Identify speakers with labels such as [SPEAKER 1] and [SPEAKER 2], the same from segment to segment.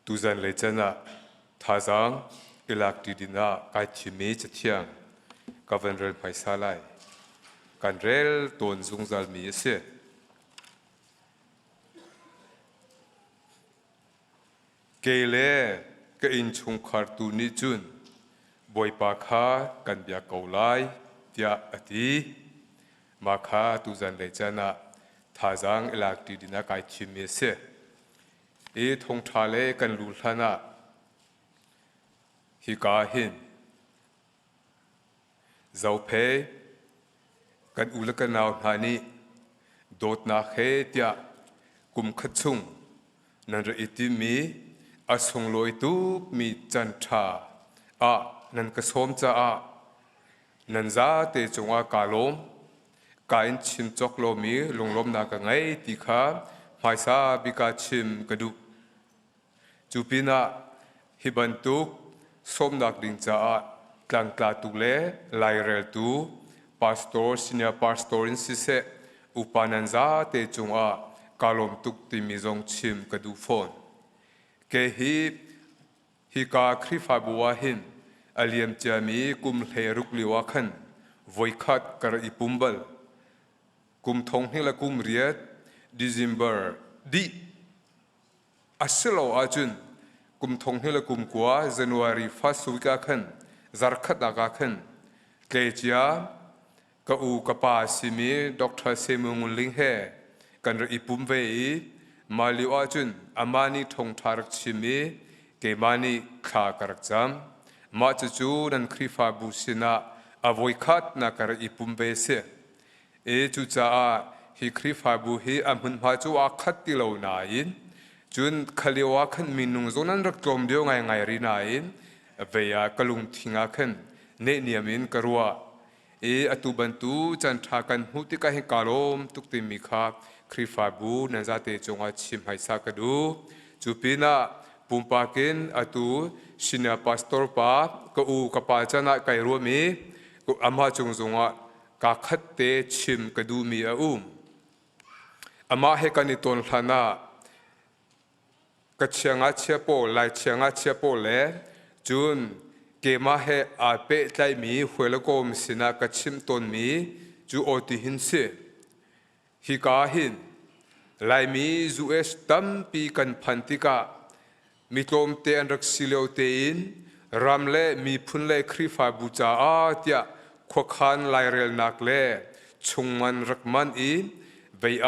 [SPEAKER 1] ตูจันเลยจันท่าจังอิลักดีดินาไก่ชิมีจะเที่ยงกับวันเรลไพศาลกันเรลตนซุงจัลมีเสียเกเลก็อินชงคาร์ตูนิจุนบอยปาคากันเบียกเอาไลเดียอดีมาคาตูจันเลยจันท่าจังอิลักดีดินาไก่ชิมีเสียทงทะเลกันลุลนาฮิกาหินเจ้าเพกันอุลกันนาวนานีโดดนาเฮตยากุมขจุงนันรอิติมีอาสงลอยตูมีจันทานันกสมจ้านันซาเตจงอากาลมกายชิมจกโลมีลงลมนากังไงติขาหมายซาบิกาชิมกระดูจูปินาฮิบันตุกสมนักดิงจ้ากลางกลาตุเลไลเรลตูพาสตอร์ซีเนียพาสตอร์อินซิเซอุปนันซาเตจงอากาลมตุกติมิจงชิมกระดูฟอนเกฮิกาคริฟาบัวหินอเลียมจามีกุมเฮรุกลิวาขันวอยคัดกระอิปุมเบลกุมทงฮิละกุมเรียดดิซิมเบอร์ดีอัศโลอาจุนกุมทงฮิละกุมกัวจันวารีฟาสุวิกาขันซาร์คัดอากาขันเกจิยากะอูกะปาซิมีด็อกเตอร์เซมุงลิงเฮกันรอิปุมเวมาลิวอาจุนอามานีทงทารักชิมีเกมานีขากรักจำมาจจูนันคริฟาบูสินาอวอยคัดนักรอิปุมเวเซจูจ้าฮิคริฟาบูฮีอัมหุนพาจูอาคัดติโลนาอินจุนขลิวาขันมินุงโซนันรักตรมเดียวไงรีนาอินเวียกลุงทิงาขันเนเนียมินกรัวอตุบันตูจันทากันหุติกาเฮกาลมตุกติมิคาคริฟาบูนันซาเตจงอาชิมไฮซากดูจูปินาปุมปากินอตุชินาพาสตอร์ปาก็อูกปาจนะไกรัวมีก็อามาจงจงอากาขัดเตชิมกดูมีอามาเฮกันิตนขณะกัจเชียงอาเชียโปไลเชียงอาเชียโปเลจุนเกมาเฮอาเปไลมีหวยละกมสินากัจฉิมตนมีจูโอติหินเสฮิกาหินไลมีจูเอสตัมปีกันพันติกามิตรมเตอันรักสิเลวเตอินรำเล่มีพุนเล่คริฟาบูจาอาเตียขวขันไลเรลนักเล่ชงมันรักมันอินเวีย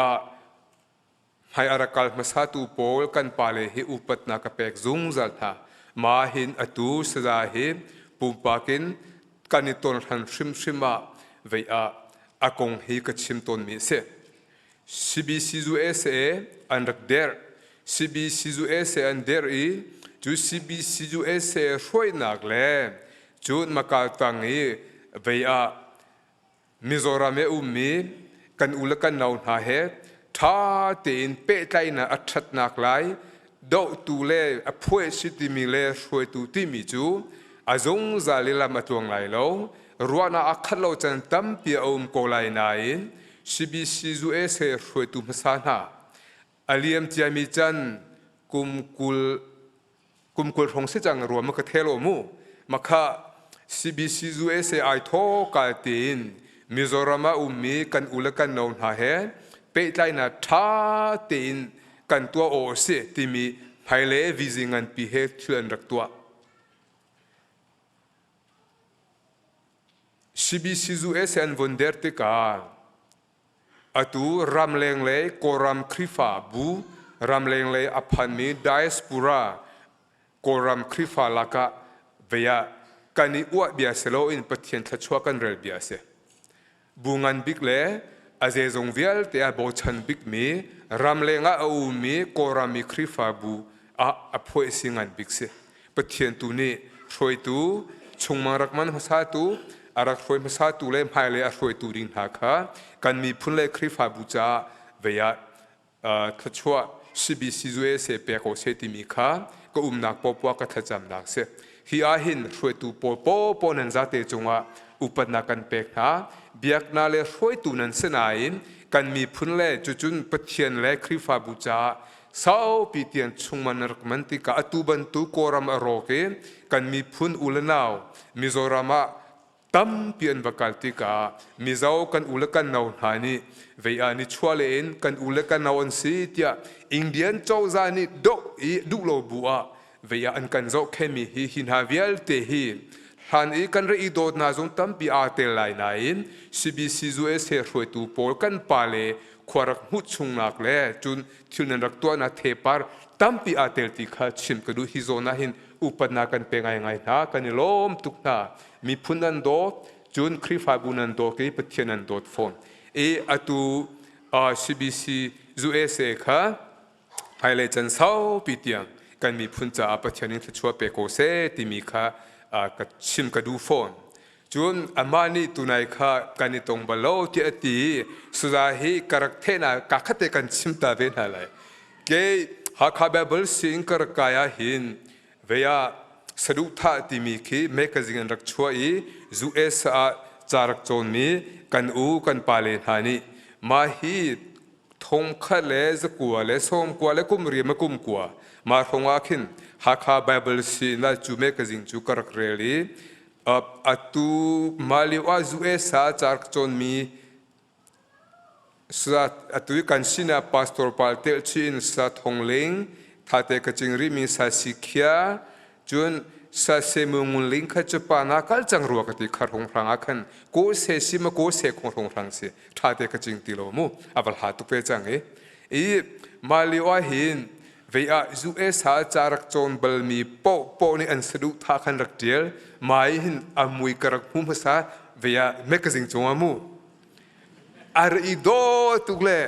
[SPEAKER 1] ให้อารักลมาสาตูโปลกันปาเลหิอุปัตนักเป็กซุงจัลธามาหินอตูสดาหิปุ่มปากินกันนิตนทันชิมมาเวียอากงฮิกชิมตนมีเสซีบีซีจูเอสเออันรักเดอร์ซีบีซีจูเอสเออันเดอร์อีจูซีบีซีจูเอสเอช่วยนักเล่จูนมากาตังอีเวียมิโซรามอุมีกันอุลกันนาวนาเฮท่าเตียนเป๊ะใจนะอัจฉรินักไลดอกตูเล่อพวยสิติมีเล่ช่วยตูติมิจูอาจงซาลิลามาตวงไลโลรัวน่าอักขโลจันตัมปีอมโกไลนายสิบิสิจูเอเซช่วยตูมสานาอเลียมจามิจันกุมกุลของเสจังรัวมกเทโลมูมาค่ะสิบิสิจูเอเซไอโทกาตินมิโซรามามีกันอุลกันนาวนาเฮเปิดใจนะท่าตีนกันตัวโอเสที่มีไพเล่วิจิงันพิเหตุเชื่อรักตัวซีบีซีจูเอสเอ็นวันเดอร์ติกาอตูรำเลงเล่โกรัมคริฟาบูรำเลงเล่อพันมีไดสปูราโกรัมคริฟาลักะเวียกันนี้อวดเบียเซโลอินปะเทียนทัชวกันเรลเบียเซบูงันบิกเล่อาเจจงเวลเตียบอชันบิกมีรำเลงอาอูมีโกรามีคริฟาบูอพวยสิงันบิกเสปะเทียนตูนี้ช่วยตูชงมังรักมันภาษาตูอารักช่วยภาษาตูเล่มไฮเล่ช่วยตูริงหักะกันมีพุนเล่คริฟาบูจาเวียทัชวซีบีซีจูเอเสเปียโกเซติมิค่ะก็นักปอปวากัทจำนักเสฮิอาหินช่วยตูปอนันซาเตจงอา อุปนากันเปกหาเบียกนาเลช่วยตูนันเสนายกันมีพุนเล่จุนปะเทียนและคริฟาบูจาสาวปีเตียนชุงมันรักมันติกาอตุบันตุโกรามอโรเกกันมีพุนอุลนาวมิโซรามะตั้มเปียนบักลติกามิเจ้ากันอุลกันนาวหานีเวียนิชัวเลนกันอุลกันนาวอันซีเตียอินเดียนเจ้าจานิดกดุโลบัวเวียอันกันเจ้าแค่มีหินฮาเวลเตฮีฮันอีกันรีโดดนาจงตั้มปีอาเตลไลนายนซีบีซีจูเอสเฮรวยตูโปลกันปาเลขวารักมุดชุงนักเล่จุนทิวนันรักตัวนาเทปาร์ตั้มปีอาเตลติขาชิมกระดูฮิโซนาหินอุปนากันเป็นไงนะกันล้มตุกนามีพุนันโดจุนคริฟาบุนันโดกีปเทียนันโดฟอนอตูซีบีซีจูเอสเอค่ะไฮไลท์จันเศร้าปีเตียงกันมีพุนจ่าปเทียนินชัวเปโกเซติมีค่ะกัชิมกระดูฟอนจุนอามานีตุนัยค่ะกันนิตงบาโลที่อตีสุดาฮีกรักเทนากักเตกันชิมตาเวนอะไรเกย์ฮักฮาเบเบิลสิงกรักกายหินเวียสรุปท่าที่มีคีเมกซิงรักช่วยจูเอสอาจารักโจนมีกันกันปาเลนานีมาฮีทงขัดเลสกัวเลส้มกัวเลกุมเรียมกุมกัวมาทงอาคินฮักฮาเบเบิลสินและจูเมกซิงจูกรักเรลีอตูมาลิวาจูเอสอาจารักโจนมีสัตอตุยกันชินาพาสตอร์ปาลเตลชินสัตฮงเลงท่าเตกจิงริมีสัสิขียจนสัตเซมุงลิงขจปานาคัลจังรัวกติขารหงรังอาคันโกเสซิมโกเสคงหงรังเสท่าเตกจิงติโลมูอับลหาตุเปจังมาลิวาหินเวียจูเอสาจารักโจนเบลมีโปนี่อันสะดุท่าคันรักเดียลมาหินอามุยกรักมุมภาษาเวียเมกซิงจงอามูอารีโดตุเล่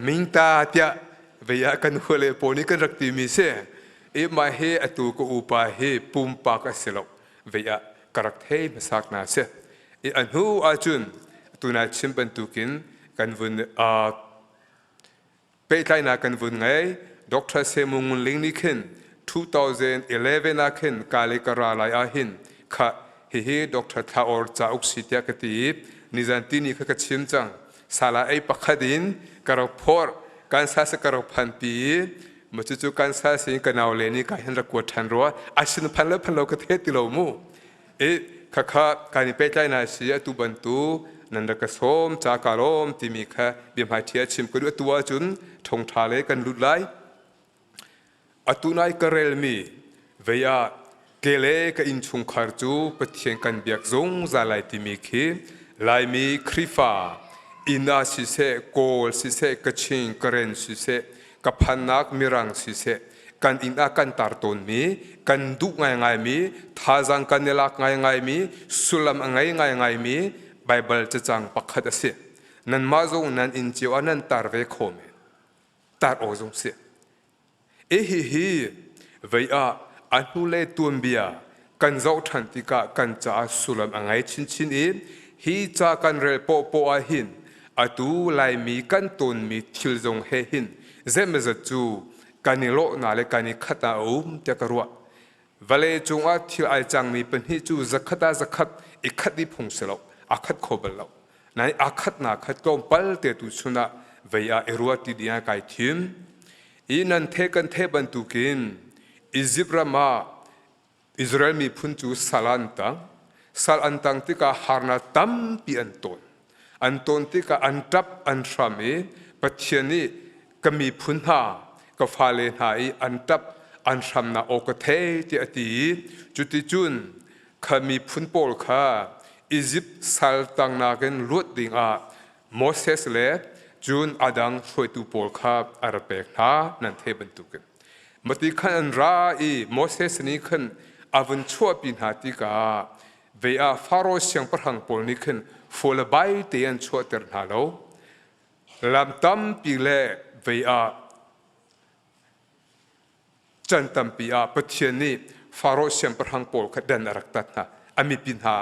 [SPEAKER 1] มิงตาเตียเวียกันหัวเล่ปนิกันรักตีมีเสมาเฮอตูก็อุปาเฮปุ่มปากเสลกเวียกรักเทมาสักนาเสอันหูอาจุนตุนาชิมเป็นตุกินกันวุ่นเปย์ไทยนากันวุ่นไงดรเซมุงลิงนิคิน2011นาคินกาเลกราลายอาหินค่ะเฮดรทาอร์จาอุกสิตยากตีบนิจันตินีขชิมจังสาลาไอปักดินกระพอร์การสาสกระพันปีมาจู่ๆการสาสิงกันเอาเลนี่การเห็นรักวัวทันรัวอาชินพันแล้วพันเราก็เทติโลมูข้าการนี้เป็นใจนาเสียตุบันตุนันดักสมจาการมที่มีค่ะบิมหายเทียชิมก็ด้วยตัวจุนทงทาเลกันลุดไลอตุนายกระเรลมีเวียเกเลกับอินชุงคาร์จูปะเทียนกันเบียกซงซาลายที่มีคีลายมีคริฟาอินาสิเซโกลสิเซกชิงกเรนสิเซกับพันนักมิรังสิเซกันอินากันตาร์ตนมีกันดุง่ายมีท่าจังกันเนลักง่ายมีสุลัมง่ายมีไบเบิลจะจังปักขัดเสียนั่นมาจงนั่นอินจิวนั่นตาร์เวโคเมตาร์โอจงเสียฮีเวียอันนุเลตุนเบียกันเจ้าทันติกากันจะสุลัมง่ายชินฮีจะกันเรลโปอาหินอตูไลมีกันตุนมีทิลจงเฮหินเจมจะจูกันนิโลนาเลกันนิขัดอาเตกรัววเลจงอาทิลไอจังมีเป็นฮิจูจะขัดอีกขัดดิพงเสลาอาขัดโคเบลาในอาขัดนาขัดก็ปัลเตตุชุนะเวียเอรัวติดียาไกทิมนันเทกันเทบันตุกินอิจิปรามาอิสราเอลมีพุนจูซาลันตังติกาฮาร์นาตัมปีอันตนติกาอันทับอันชามีปัจเจนีก็มีพุนหาก็ฟาเลนหายอันทับอันชามนาโอกเทติอติจุติจุนขามีพุนโปลค่ะอียิปต์สัลตังนาเกนลุดดิ่งโมเสสเลจุนอาดังช่วยตูโปลค่ะอาราเบกนานันเทบันตุกันมติขันราอีโมเสสนี้ขันอาวันชั่วปีนหาติกาเวียฟาโรห์เสียงประหังปอลนี้ขึ้นฟูลใบเตียนชัวเตอร์นาโลลำตั้มปีเล่เวียจันตั้มปีปะเทียนนี้ฟาโรห์เสียงประหังปอลขัดเดินรักตัดนะอามีปินหา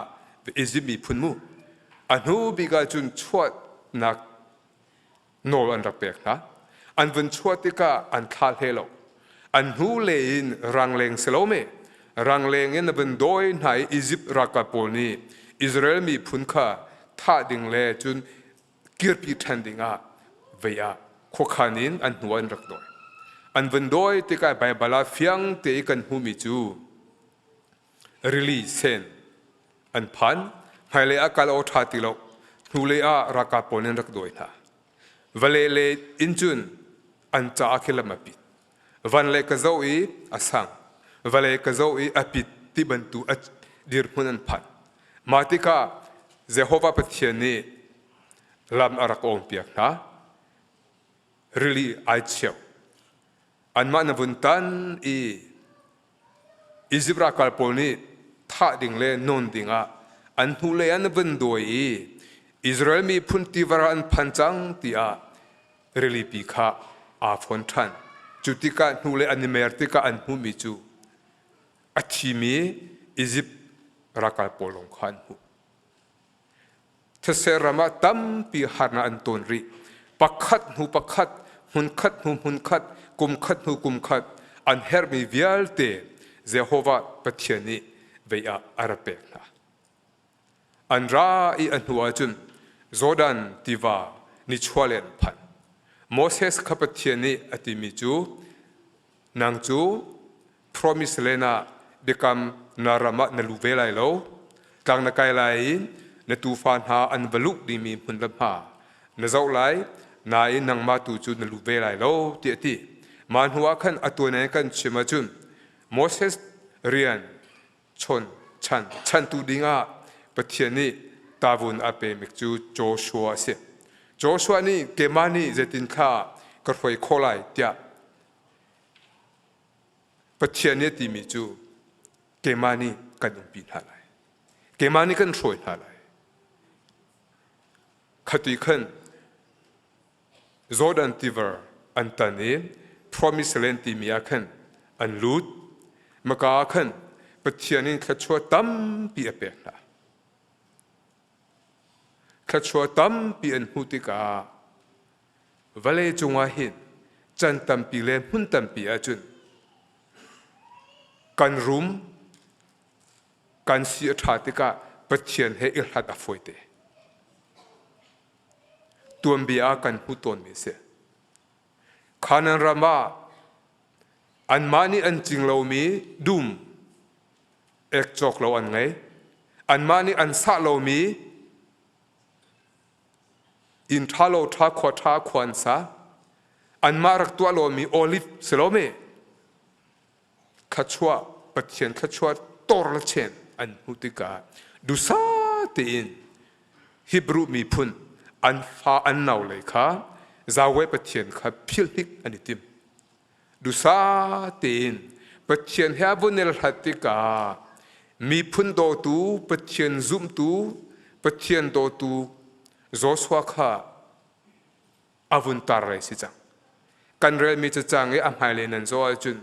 [SPEAKER 1] อิจิปต์มีพุนมูอันหูบิกาจุนชัวนักโนอันรักเบกนะอันวันชัวติกาอันทาเฮโลอันหูเลนรังเลงเซโลเมรังเลงเงินเป็นโดยในอียิปต์รักกับปอลนี้ อิสราเอลมีพุนข้าท่าดิ่งเล่จุนเกียรติทันดิ่งเวียขขานินอันหัวอันรักดอยอันวันดอยที่กายใบบลาเฟียงเตะกันหูมิจูริลีเซนอันพันให้เลอากาลโอทาติโลหูเลอารักาปนินรักดอยนะวันเลอินจุนอันจ้าคิลมาปิดวันเลกเจ้าอีอาสังวันเลกเจ้าอีอปิดที่บรรทุกดิร์มุนันพันมาติกาเจโฮวาปะเทียนีลำอารักองเปียกนะริลีไอเชียวอันมานบุนตันอิจิบราคาลปอนีท่าดิ่งเล่นนดิ่งอันหูเล่อันบุนโดยอิสราเอลมีพุนติวราอันพันจังที่ริลีปีข้าอาฟอนทันจุดที่การหูเล่อันเมอร์ติกาอันหูมิจูอัติมีอิจิบราคาลปอลงขันหูทศรามาตั้มปีฮาร์นาอันตนรีปักขัดหูปักขัดหุนขัดหูหุนขัดกุมขัดหูกุมขัดอันเฮร์มีวิอัลเตเจโฮวาปะเทียนีเวียอาราเปนะอันราอีอันหัวจุนโจดันติวานิชวเลนพันโมเสสขับปะเทียนีอติมิจูนางจูพรอมิสเลนาเบกัมนารามะนลูเวลัยโลกลางนักไกไลนตูฟานหาอันบลุกดีมีมุนลำหานเจ้าไลนายนังมาตูจูนลูเวลัยโลเตียตีมันหัวขันอตัวนั้นกันเชมาจุนโมเสสเรียนชนฉันตูดิงปะเทียนีตาวุนอาเปมิกจูโจชัวเสียโจชัวนี่เกมานี่เจตินข้ากระไฟโคไลเตียปะเทียนีตีมิจูเกมานี่กันอุปินหาไลเกมานี่กันช่วยหาไลขตุยขันโจดันติเวอร์อันตันนี้พรอมิสเลนติมีอาขันอันลูดมกาขันปะเทียนีขชัวตั้มปีอเปกนะขชัวตั้มปีอันหุติกาวะเลจงวาหินจันตั้มปีเลนหุ่นตั้มปีอาจุนกันรุมกันเสียชาติกาปะเทียนให้อิลฮัดอฟอยเตตัวเบียกันหุตอนมิเสขานันรามาอันมานีอันจริงเรามีดุมเอกจอกเราอันไงอันมานีอันสะเรามีอินทาโลทาขวาควันซาอันมารักตัวเรามีโอลิฟสโลเมขชัวปะเทียนขชัวตอร์เชนอันหุติกาดูซาตีนฮิบรูมีพุนอันฟ้าอันหนาวเลยค่ะจาวเวปะเทียนค่ะพิลฮิกอันนี้ติมดูซาตีนปะเทียนเฮบุนเอลฮัติกามีพุนโดตูปะเทียนซุมตูปะเทียนโดตูโจสวาค่ะอาวุนตาร์ไรสิจังกันเรมีจะจังอัมไฮเลนันโจจุน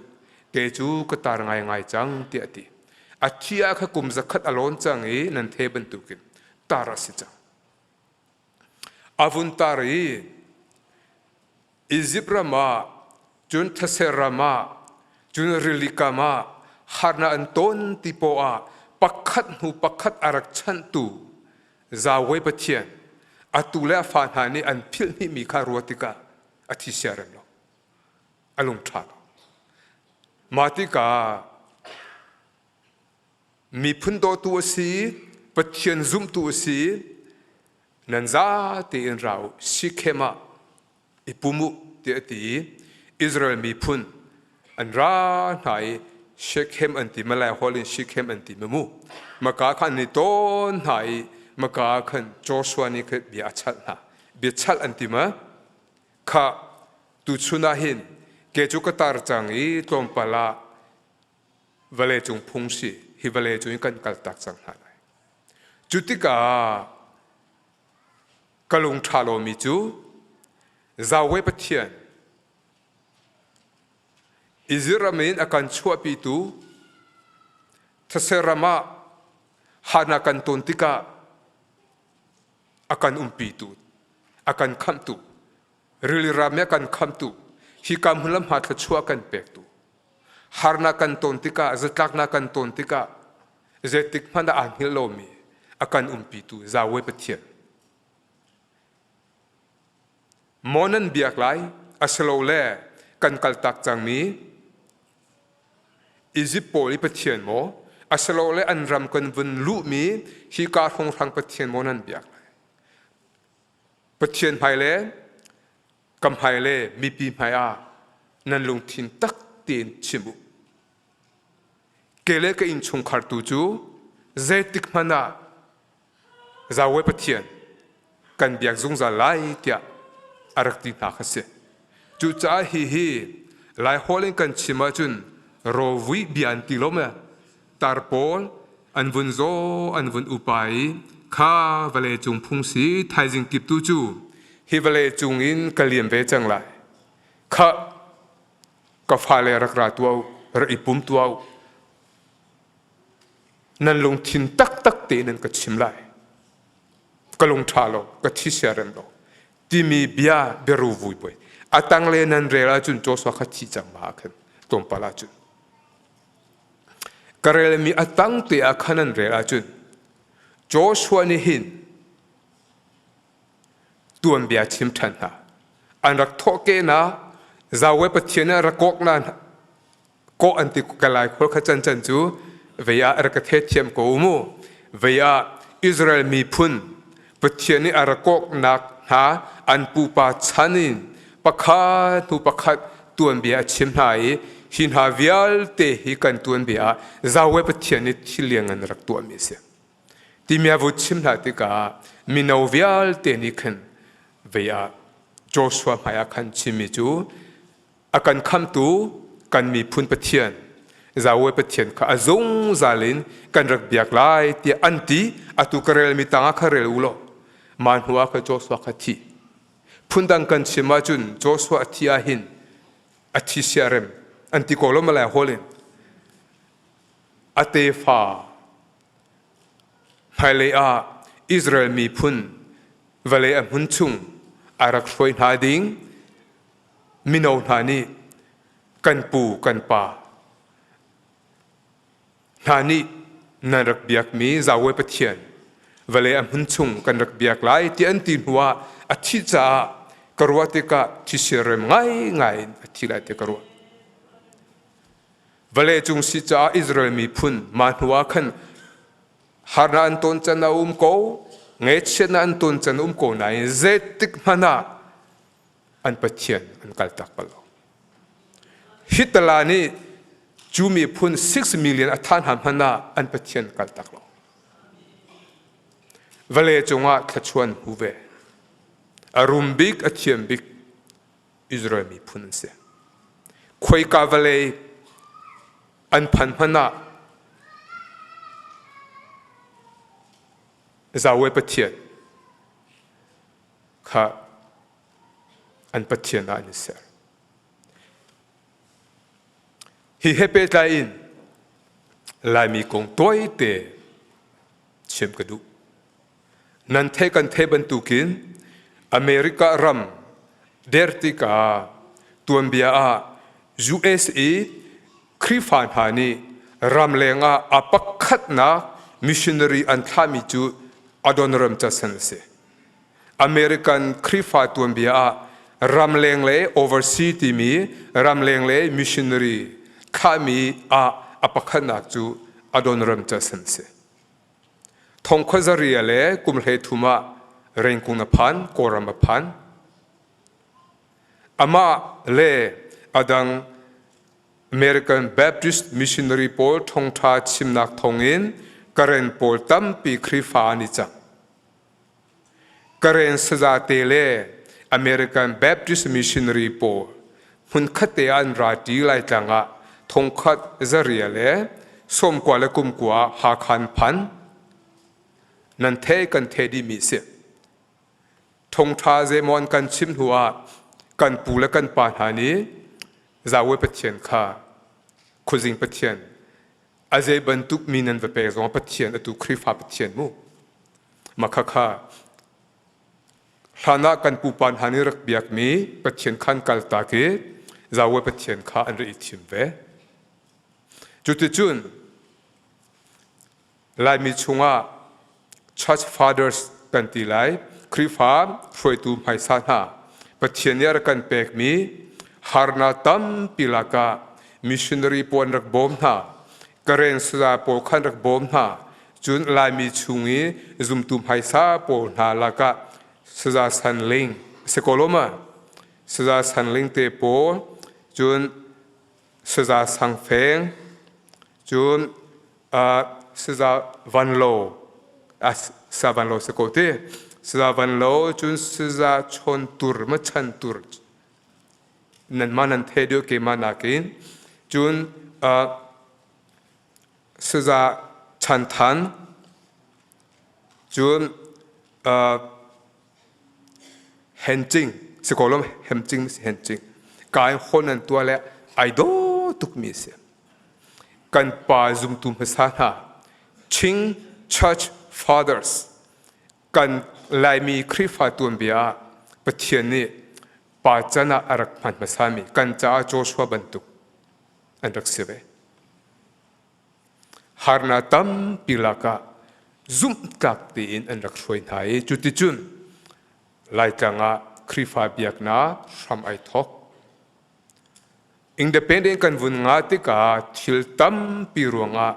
[SPEAKER 1] เกจูก็ตาร์ไงจังเตียตีอาชีอาค่ะกุมจักขัดอลอนจังนันเทบันตุกินตาร์สิจังอาวุนตารีอิจิปรามาจุนทเสรามาจุนริลิกามาฮาร์นาอันต้นติโปอาปักขัดหูปักขัดอารักชันตูจาวเวปเทียนอัตุเลฟานหานีอันพิลนี่มีคารวติกาอธิเสรมโลอารมณ์ชาลมาติกามีพุนโดตัวสีปเทียนซุมตัวสีนันซาตีอินเราสิเคมาอิปุมุเตียตีอิสราเอลมีพุนอันราไหนเชคเฮมอันติมาลายฮอลินเชคเฮมอันติมมูมากาขันนิโตนไหนมากาขันโจชัวนี่คือเบียชัดนะเบียชัดอันติมาข้าตุชุนาหินเกจุกตาร์จังอีตอมปลาวเลจงพงศิฮิวเลจงกันกัลตักจังหาไลจุติกากลุงชาโลมิจูจาวเวปเทียนอิสราเอลอาการชั่วปีตูทศรามาฮานากันตนติกาอาการปีตูอาการคำตูริลิรามีอาการคำตูฮิกามหุลมหาทชั่วกันเป็กตูฮานากันตนติกาจะตักนากันตนติกาจะติกมันดาอันฮิโลมี akan umpitu zawe pathian monan biak lai aslo le kan kaltak changmi Egypt poli pathian mo aslo le anram kan vun lu mi hi ka khong rang pathian monan biak pathian hai le kam hai le mi pi mai a nan lung thin tak tin chimu kele ka in chung khar tu chu zetik mana zawe pathian kan biak zung za lai tia arak ti na khase chu cha hi lai holen kan chima chun ro vi bian ti loma tarpol an vun zo an vun upai kha vale chung phung si thai jing kip tu chu hi vale chung in kaliam ve chang lai kha ka phale rak ra tu ra ipum tu nan lung thin tak tak te nan ka chim lai ka lung tha lo ka thi sia rem lo ti mi bia beru vui boy atang le nan re la chun Joshua kha chi chang ma khan tom pala chun karel mi atang te a khanan re la chun Joshua ni hin tuan bia chim than ha an rak tho ke na zawe pathiana rakok na ko anti kalai khol kha chan chan chu veya rakathe thiam ko mu veya Israel mi phun pathiani arakok nak ha an pu pa chanin pakha tu pakhat tuan bia chim hai hin ha vial te hi kan tuan bia zawe pathiani thiliang an rak tu mi se ti mia vu chim na ti ka mi no vial te ni khan veya Joshua maya khan chimi chu akan kham tu kan mi phun pathian zawe pathian kha azong zalin kan rak biak lai ti anti atu karel mi tanga kharel ulo man huwa kha Joshua kha thi phundang kan chima chun Joshua thia hin athi siarem anti kolom la holin ate fa phale a Israel mi phun vale a hun chung arak khoi na ding mino thani kan pu kan pa thani narak biak mi zawe pathian vale am hun chung kan rak biak lai ti an tin huwa athi cha karwate ka thisirem ngai athi la te karwa vale chung si cha Israel mi phun man huwa khan harna an ton chana ko nge chena an ton chan ko nai zetik mana an pathian an kaltak palo hitalani chumi phun 6 million athan ham hana an pathian kaltak lo vale chunga thachuan huve arum big athiam big Israel mi phun se khoi ka vale an phan hana zawe pathian kha an pathian an se hi hepe lai in lai mi kong toy te chem kadu nan the kan the ban tu kin America ram dertika tuambia a USA krifan hani ram lenga apakhat na missionary an thami chu adonram chasan se American krifa tuambia a ram lengle overseas ti mi ram lengle missionary khami a apakhanak chu adonram chasan se thong khazaria le kumhle thuma renkuna phan korama phan ama le adang American Baptist Missionary Paul thong tha chimnak thongin karen Paul tampi khrifa ani cha karen saja tele American Baptist Missionary Paul hun khate an rati lai tanga thong khat zaria le som kwa le kum kwa ha khan phan nan the kan the di mi se thong tha je mon kan chim huwa kan pu le kan pa hani zawe pathian kha khuzing pathian aze bantuk minan ve pe zong pathian atu khrifa pathian mu makha kha thana kan pu pan hani rak biak mi pathian khan kal ta ke zawe pathian kha an ri thim ve chuti chun lai mi chunga church fathers กันตีไลคริฟ้าช่วยตูมให้สาหาปะเทียนยากันเปกมีฮาร์นาตัมปิลากามิชชันนารีปวนรักบอมหากระเรนสซาโปขันรักบอมหาจุนลายมีชุงีจุมตูมให้สาโปนาลากาสซาสันลิงสกอลมาสซาสันลิงเตโปจุนสซาสังเฟงจุนสซาวันโลสซาวันโลสกอเตสซาวันโลจุนสซาชนตุรมชันตุรนั่นมานันเทเดียวเกมานากินจุนสซาชันทันจุนเฮนจิงสกอลมเฮนจิงเฮนจิงกายคนนั้นตัวเละไอโดตุกมิเสกันป่าจุมตุมภาษาหาชิง church fathers กันลายมีคริฟาตุนเบียปะเทียนนี่ป่าจันอารักพันภาษามีกันจ้าโจชัวบันตุกอันรักเสเวฮาร์นาตัมปิลากาซุมกักตีนอันรักช่วยไหนจุดที่จุนลายจังอาคริฟาเบียกนาทำไอทอกindependent กันวุ่นงาติกาทิลตัมปิรวงา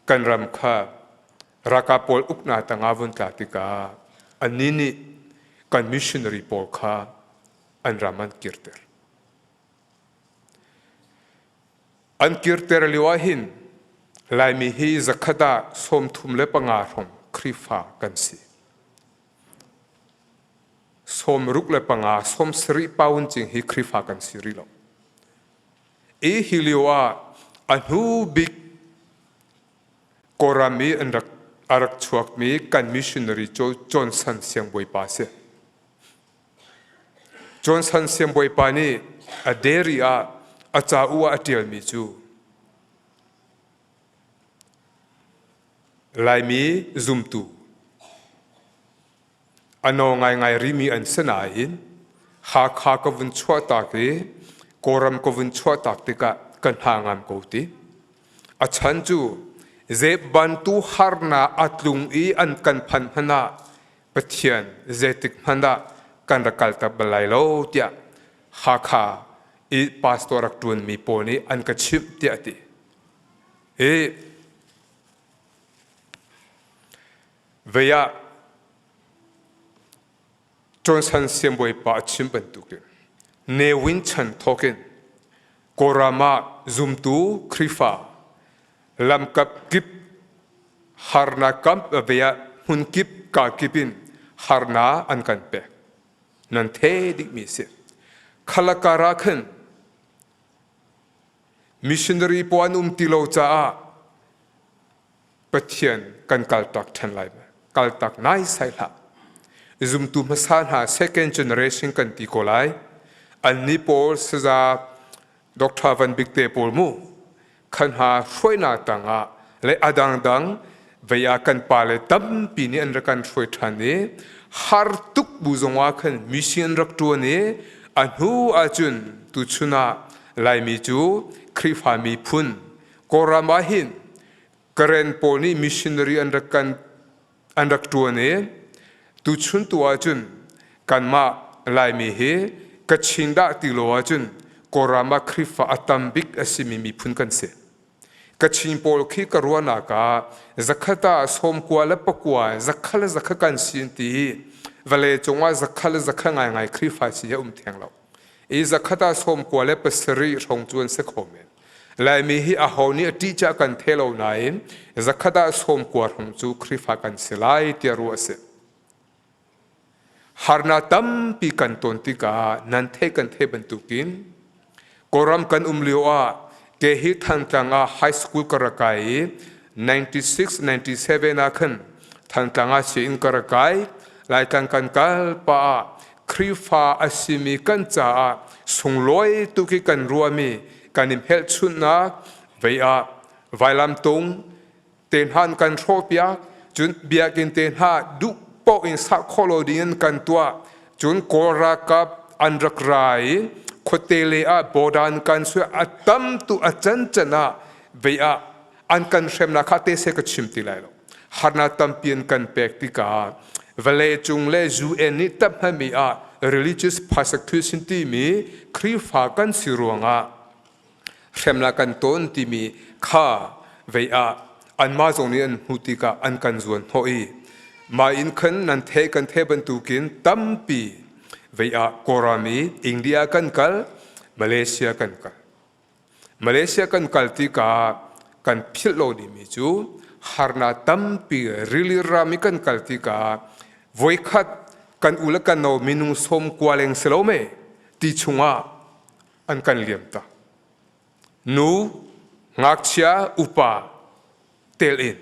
[SPEAKER 1] กันรำคารักาปอลอุกนาตังอาวุ่นกาติกาอันนี้นี่กันมิชชันนารีปอลคาอันรามันกิร์เตอร์อันกิร์เตอร์ลิวาหินลายมีฮีจักดาสมทุมเลปังอาหงคริฟากันสิสมรุกเลปังอาสมสริปาวุนจิงฮีคริฟากันสิริโลฮิลิวาอันหูบิกกอรามีอันรักอารักชวกมีกันมิชชันนารีจอนสันเสียงบอยปาเซจอนสันเสียงบอยปานี่อเดรีอาอาจาอัวอเดียลมิจูลายมีซุมตูอันนองไงริมีอันสนาอินหากหากวันชั่วตากีกอรัมกวันชั่วตากติกะกันหางามกูติอาชันจูเจ็บบันตุฮาร์นาอัตลุงอีอันกันพันพนาปะเทียนเจติกพันดากันรักกัลตับบลายโลเตียหากาอีพาสตอรักตุนมีปนีอันกชิมเตียติเวียจนสันเสียมบอยปาชิมเป็นตุกเนวินชันทอกินกอรามาซุมตูคริฟาลำกับกิบฮาร์นาคัมเวียหุนกิบกากิบินฮาร์นาอันกันเปกนันเทดิกมิเสขลักการักนมิชชันนารีปวนุมติโลจ้าปะเทียนกันกัลตักทันไลม์กัลตักนายไซลาซุมตูมาสานหา second generation กันติโกไลอันนี้พอลสซาดร.วันบิกเตปอลมูขันหาช่วยนาตังอาและอดังเวียกันปาเลตัมปีนี้อันรักันช่วยทันนี้ฮาร์ตุกบุจงว่าขันมิชชันรักตัวนี้อันหูอาจุนตุชุนาลายมิจูคริฟามีพุนกอรามาหินกระเรนปอนี้มิชชันนารีอันรักตัวนี้ตุชุนตัวอาจุนกันมาลายมีเฮกัชินดาติโลอาจุนกอรามาคริฟาอัตัมบิกอสิมีพุนกันเสกัชินปอลคีกรัวนากาจักตาสมกัวและปกัวจักขะจักกันสินตีเวลจงว่าจักขะจักง่ายคริฟาสิยเทียงเราจักตาสมกัวและปสรีรงจวนเสกโฮเมนและมีฮีอาหอนี้ที่จะกันเทโลนายจักตาสมกัวรงจูคริฟากันสิไลที่รัวเสฮาร์นาตัมปีกันตนติกานันเทกันเทบันตุกินกอรัมกันลิวอาเกฮิทันตังอาไฮสคูลกระไก96-97นักขันทันตังอาเชียนกระไกไล่กันกัลปาคริฟาอสิมีกันจ้าส่งลอยตุกิกันรัวมีกันอิมเฮลชุนนักเวียไวลามตุงเตนฮันกันโชเปียจุนเบียกินเตนฮาดุปออินสักโคโลดีนกันตัวจุนโกรากับอันรักไรโคเตเลอาโบดานกันสวยอัตัมตุอัจันจนะเวียอันกันเชมนักเตเสกชิมติไลโล harna tampian kan pek tika vale chung le UN ni tap ha mi a religious persecution ti mi khri fa kan siruanga hremla kan ton ti mi kha ve a an ma zong ni an hutika an kan zuan hoi ma in khan nan the kan the ban tu kin tampi ve a korami India kan kal Malaysia kan kal Malaysia kan kal tika kan philo ni mi chu harna tampi really rami kan kal tika voi khat kan ula kan no minung som kwaleng selome ti chunga an kan liam ta nu ngakchia upa tel in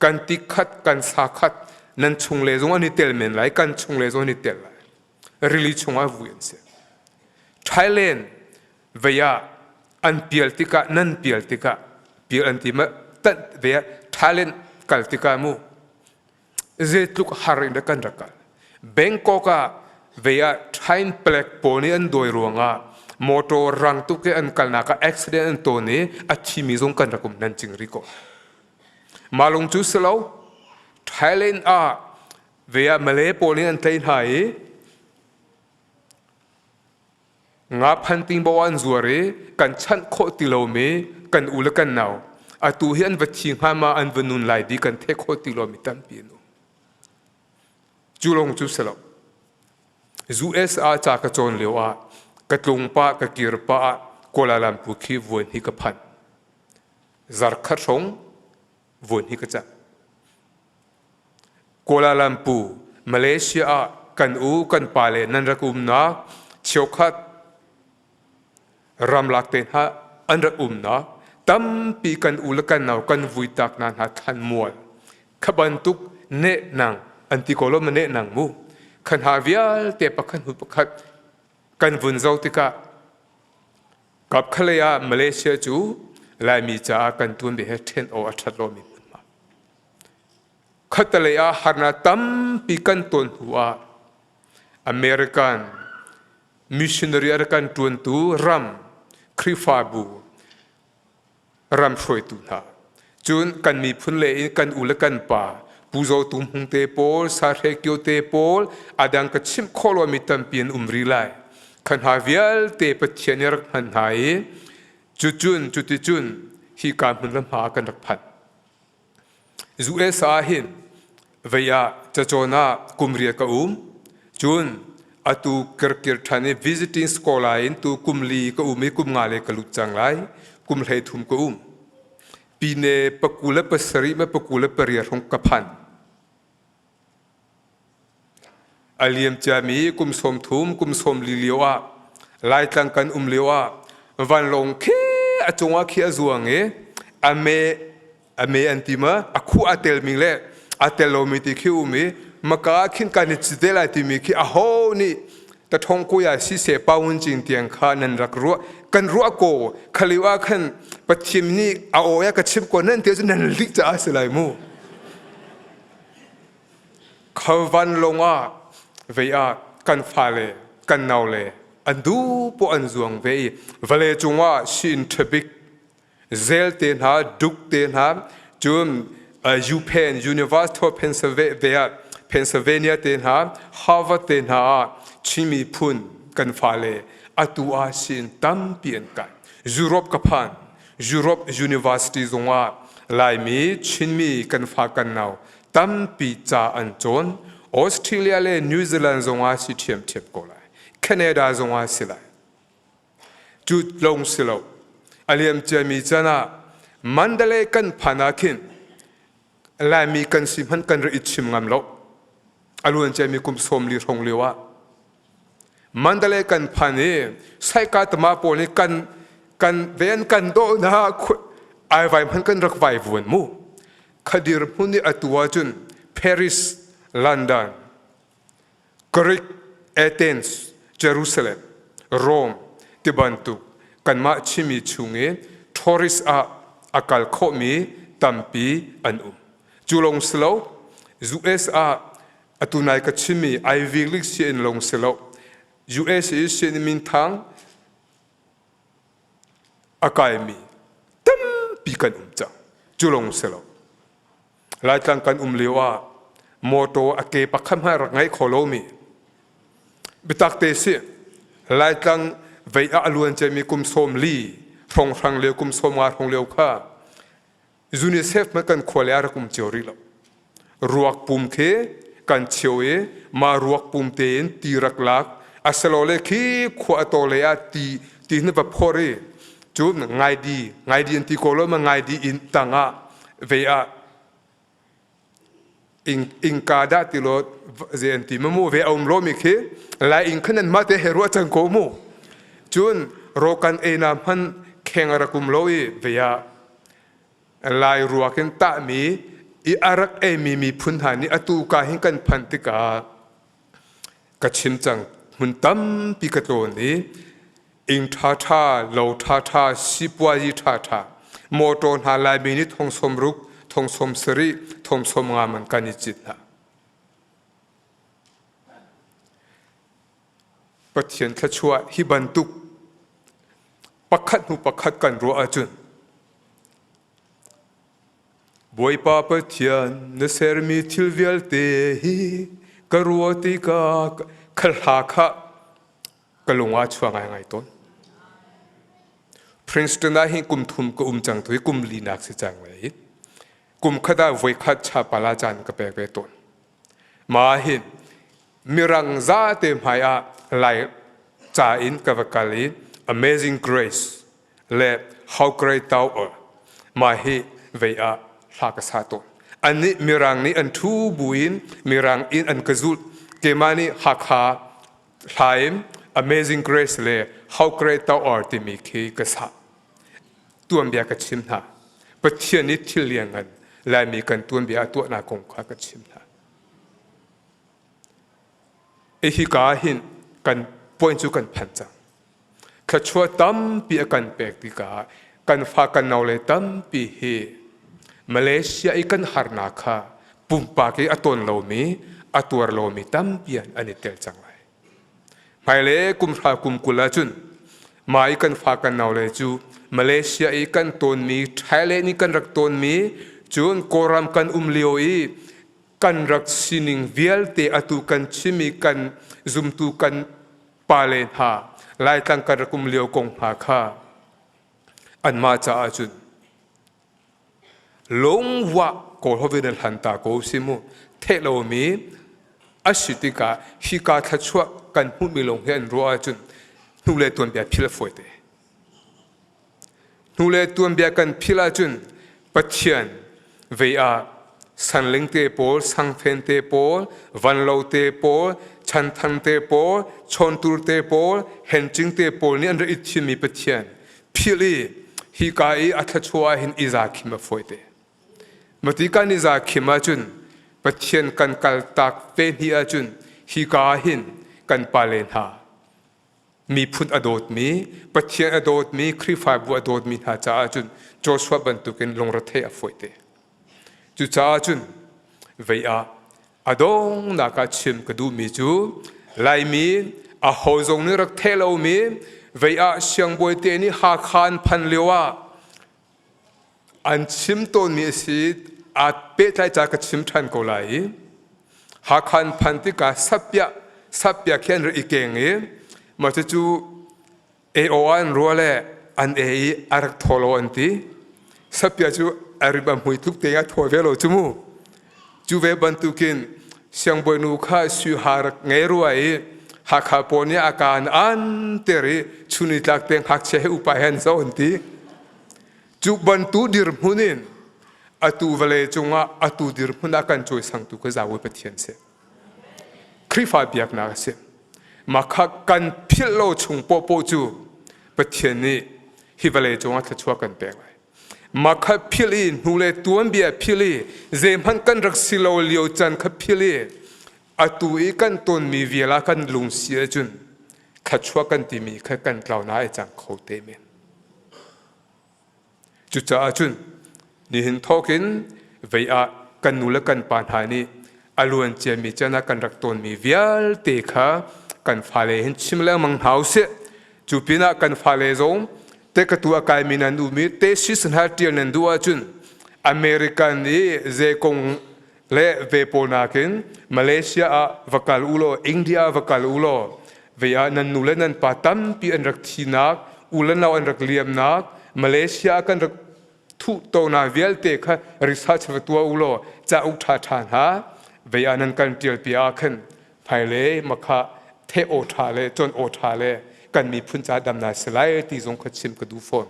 [SPEAKER 1] kan ti khat kan sa khat nan chung le zong ani tel men lai kan chung le zong ni tel lai really chunga vuyen se Thailand veya an pial tika nan pial tika pial antima tat veya Thailand kal tika mu zetluk harin kan rakal Bangkok veya Thai plek poni an doi ruanga motor rang tuke an kalna ka accident an to ni achi mi zong kan rakum nan chingri ko malung chu selo Thailand veya Malay poni an tain hai nga phanting bawan zuare kan chan kho tilo me kan ula kan naw atu hian vathing hama an vanun lai di kan the kho tilo mi tam pi no chulong chu selo USA cha ka chon lewa ka tlung pa ka kir pa Kuala Lumpur khi vuan hi ka phan zar khat rong vuan hi ka cha Kuala Lumpur Malaysia kan kan pale nan rakum na chokhat ram lak ten ha an rakum na tam pi kan ulakan naw kan vui tak nan ha than mual khabantuk ne nang anti kolom ne nang mu khan ha vial te pakhan hu pakhat kan vun zau tika kap khalaya Malaysia chu lai mi cha kan tun be he ten o athat lo mi ma khatalaya harna tam pi kan ton huwa American missionary ar kan tun tu ram khrifabu ram shroi tu na chun kan mi phun le kan ula kan pa puzo tum hung te pol sa re kyo te pol adang ka chim kholo mi tam pian umri lai kan ha vial te pathianer han hai chuti chun hi ka mun lam ha kan rak phat USA hin veya chachona kumria ka chun atu kirkir thane visiting scholar in tu kumli ka umi kum ngale ka luchang lai kum hlei thum ka pine pakula pasari ma pakula paria rong ka phan aliam chami kum som thum kum som liliwa lai tlang kan lewa van long khe achonga khi azuange ame antima akhu atel mingle atelomiti khi umi maka khin kan chidela ti mi khi a ho ni ta thong ko ya si se paun jing tiang kha nan rak ru kan ru ko khaliwa khan pathim ni a o ya ka chim ko nan te nan lik cha asalai mu khawan longa veya kan phale kan naule andu po anzuang ve vale chunga shin thabik zel ten ha duk ten ha chum UPenn University of Pennsylvania ten ha Harvard ten ha chimi phun kan phale atua sin tam pian kan Europe ka phan Europe University zonga lai mi chinmi kan pha kan naw tam pi cha an chon Australia le New Zealand zonga si thiam thep ko lai Canada zonga silai chu long silo aliam chami chana mandale kan phanakin lai mi kan simhan kan ri chim ngam lo alun chami kum som li rong lewa mandale kan phane sai ka tama poli kan ven kan do na ai vai man kan rak vai vun mu khadir huni atua chun Paris London Greek Athens Jerusalem Rome Tibantu kan ma chimi chunge tourist akal khomi tampi an chulong slow USA atunai ka chimi Ivy League si in long slow US is in min thang akai mi tam pi kan cha chulong selo ลายจังกันเลียวโมโตอเกปักขมหารักไงขอโลมีบิตักเตสิลายจังเวียอลวนจะมีกุมสมลีทงรังเลียวกุมสมงาทงเลียวข้ายูนิเซฟมันกันขวเลยอารักุมเจอริลรวกปุ่มเคกันเชียวมารวกปุ่มเตนตีรักลักอาศัยเลยขี้ขวาโตเลยตีนึกแบบพอรีจูบไงดีอินติโกโลมันไงดีอินตังเวียอิงกาดาติโลเจนติมมูเวอมโลมิเคลายอิงขนันมาเตเฮรัวจังโกมูจุนโรกันเอนามันแข่งรักุมโลอีเวียลายรัวกันตามีอีอารักมีพุนหานี่อตูกาหิงกันพันติกากระชิมจังมุนตั้มปีกระโตนี้อิงท่าโลท่าสิบวายีท่าโมโตนหาลายมีนิทงสมรุกทงสมสริทงสมงามันกันนิจิตนะปะเทียนขชัวฮิบันตุกปักขัดหูปักขัดกันรัวอาจุนบวยปาปะเทียนเนเซอร์มีทิลเวลเตฮีกรัวติกาขลาคะกลงอาชัวไงต้นพรินสตันได้ให้กุมทุมกุมจังตุยกุมลีนักสิจังเลยกุมขดาไว้ขัดชาปลาจันกับเปต้นมาเห็นมีรังซาเต็มหายาไหลจ่าอินกับกาลี Amazing Grace และ How Great Thou Art มาเห็นเวียหลักษาต้นอันนี้มีรังนี้อันทูบุอินมีรังอินอันกระจุดเกมานีหักหาไทม์ Amazing Grace และ How Great Thou Art ที่มีคีกษาตัวเบียกชิมหาปะเทียนิทิเลียงกันและมีกันตัวเบียตัวนากงขากชิมหาไอฮิกาหินกันป่วยจุกันพันจังขชัวตั้มปีกันเปกติกากันฟ้ากันเอาเลยตั้มปีเฮมาเลเซียอีกันฮาร์นาคาปุ่มปากอีอัตวนโลมีอัตวร์โลมีตั้มปีอันนี้เตลจังไรไม่เล่กุมพากุมกุลาจุนมาอีกันฟ้ากันเอาเลยจูมาเลเซียอีกันตนมีไทยเลนี่กันรักตนมีจูนโกรามกันเลียวอีกันรักสินิงเวียลเตอตุกันชิมีกันซุมตุกันปาเลนหาไล่ตั้งกันรักเลียวกงหาข้าอันมาจากจุนลงวะโกลฮวินหันตาโกซิมุเทโลมีอาศิติกาฮิกาทัชวะกันพูดมีลงเห็นรัวจุนนูเลตัวเบียพิลฟอยเตนูเลตัวเบียกันพิลาจุนปัจเจียนเวียสันลิงเตโปลสังเฟนเตโปลวันโลเตโปลชันทันเตโปลชนตูเตโปลเฮนจิงเตโปลนี่อันอิทิมีปัจเจียนพิลีฮิกาอีอัตชัวหินอิซาคิมาฟอยเตมติการอิซาคิมาจุนปัจเจียนกันกัลตักเฟนฮิอาจุนฮิกาหินกันปาเลนหามีพุทธอดดมีปัจเจียนอดดมีคริฟาบัวอดดมีหาจ้าจุนโจชัวบันตุกินลงรัฐเทอฟอยเตจุจ้าจุนเวียอดงนักชิมกระดูมีจูไลมีอาหงนี่รักเทลมีเวียเชียงบวยเตนี่หาคานพันเลียวอันชิมต้นมีสิอาจเปิดใจจากชิมทันก็ไหลหาคานพันติกาสับยาเขียนอีกเก่งมาจูเอโออันรัวเล่อันเออารักทอลอันตีสับยาจูอาริบัมหุยทุกเตียทอเวโลจมูจูเวบันตุกินเสียงบวยนูข้าสุหารักเงรวยหากขาปนอาการอันเตริชุนิจักเตียงหักเชหอุปาหันโซนตีจูบันตุดิรมุนินอตูเวเลจงอตูดิรมุนอาการช่วยสังตุกจะเอาไปเทียนเสคริฟาเบียกนาเสมาขักกันพิลโลชงโปโปจูไปเทียนนี้ฮิเวเลจงทัชวกันเปงมาขับพิลีนูเลตัวเบียพิลีเจมันกันรักสิโลเลียวจันขับพิลีอตูอีกันตนมีเวลากันลุงเสียจุนขัดชัวกันที่มีขัดกันกล่าวน้าจังเขาเตมินจุดจ้าจุนนี่เห็นทอกินเวียกันนูเลกันปานหานีอลวนเจมีจันกันรักตนมีเวลเตค่ะกันฟาเลเห็นชิมแล้วมังหาวเสจูปินักกันฟาเลซงเตกตัวกายมีนันดูมีเตชิสนาเตียนันดูอาจุน อเมริกันนี้เจกงเละเวโปนาคินมาเลเซียวักาลูโลอินเดียวักาลูโลเวียนันนูเลนันปาตัมปีอันรักทีนักอุลนาอันรักเลียมนักมาเลเซียกันรักทุโตนาเวลเตค่ะรีเสิร์ชตัวอุโลจะอุทาทานหาเวียนันกันเตียลปีอาคันภายเลมักขะเทโอทาเลจนโอทาเลกันมีพุนจาดำนาสไลที่ทรงขชิมกระดูฟอน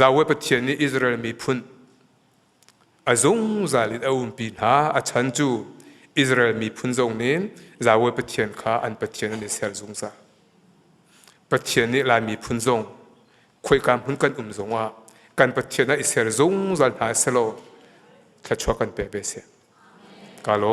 [SPEAKER 1] จาวเวปเทียนนี้อิสราเอลมีพุนอาจงจาลิดเอาอุมปีนาอาชันจูอิสราเอลมีพุนจงนี้จาวเวปเทียนข้าอันปเทียนนี้เซลจงซาปเทียนนี้ลายมีพุนจงคุยกันพุนกันจงว่ากันปเทียนนั้นอิสราเอลจงจาลหาสโลถ้าชัวกันเปเบเสกาโล